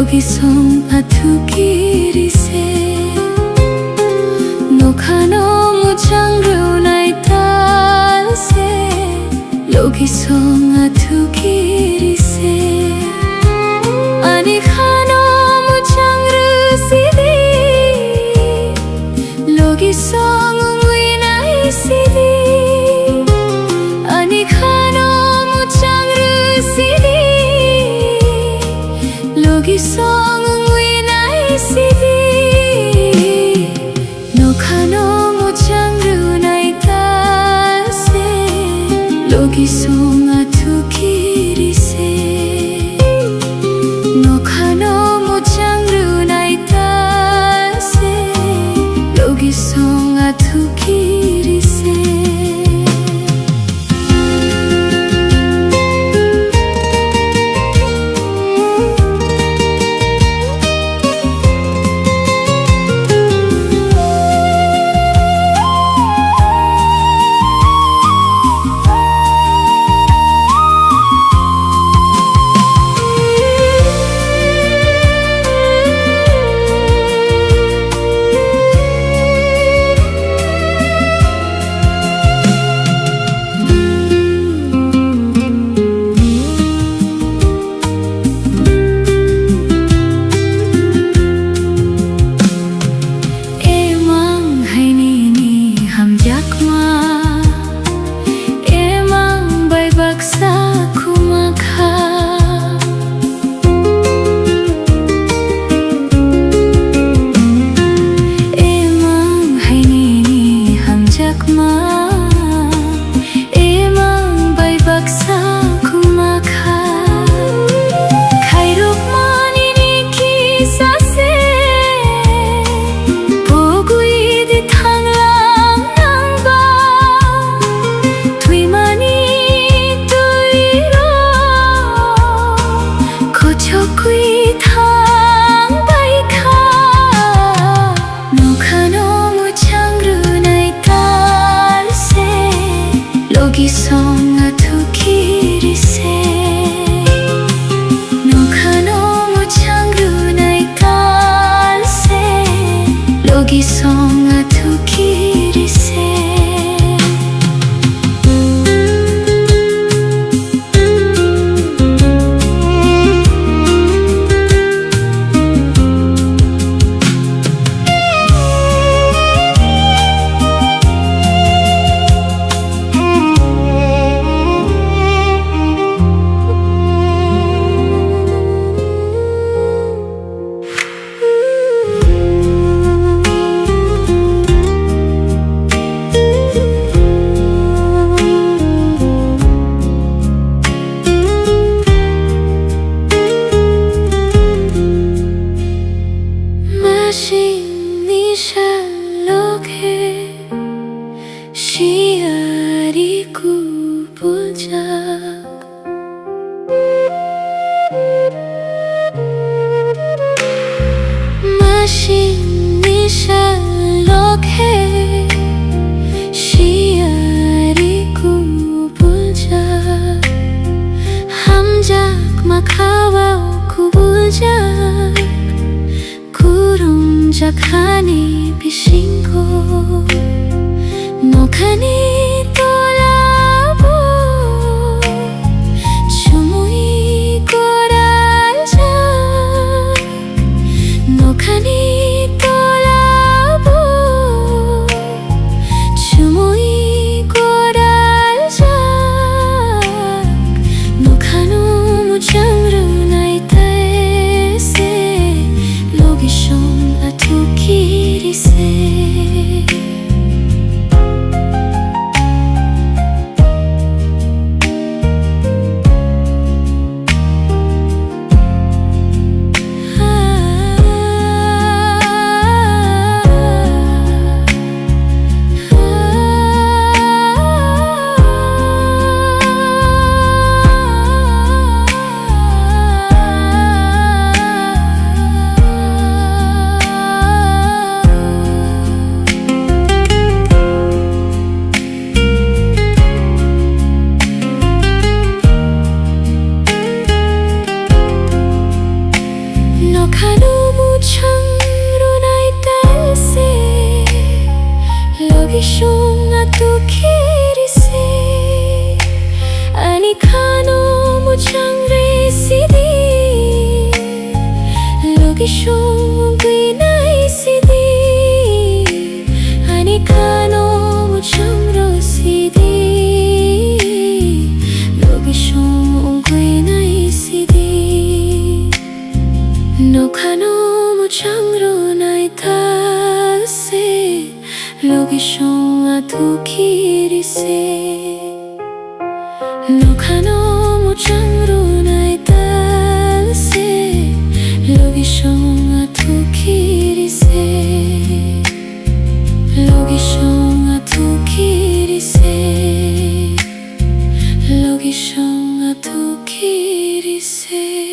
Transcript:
여기서 아투기리세 녹화노 무장루 나이 딸세 여기서 아투기리세 아니 하노 무장루 시디 여기서 웅위 나이 시디 아니 하노 무장루 시디 여기서 웅위 나이 시디 녹화노 무장루 나이 딸세 여기서 아투기리세 녹화노 무장루 나이 딸세 여기서 아투기리세 여기서 아투기리세 녹화노 무장루 나이 딸세 여기서 아투기리세 마신니 샬록해 시아리 구보자 마신니 샬록해 시아리 구보자 함작 마카와 구보자 작하니 비신고 녹하니 돌아보 주무이 꼬랄자 녹하니 돌아보 주무이 꼬랄자 녹하노 무장루 나이 딸세 여기서 아투기리세 shung atu kiri se ani khano mu chang re sidi logi shung gui nai sidi ani khano mu chang ro sidi logi shung gui nai sidi no khano mu chang ro nai ta se logi shung atu kiri se no khano mu chang ro nai ta se logi shung atu kiri se logi shung atu kiri se logi shung atu kiri se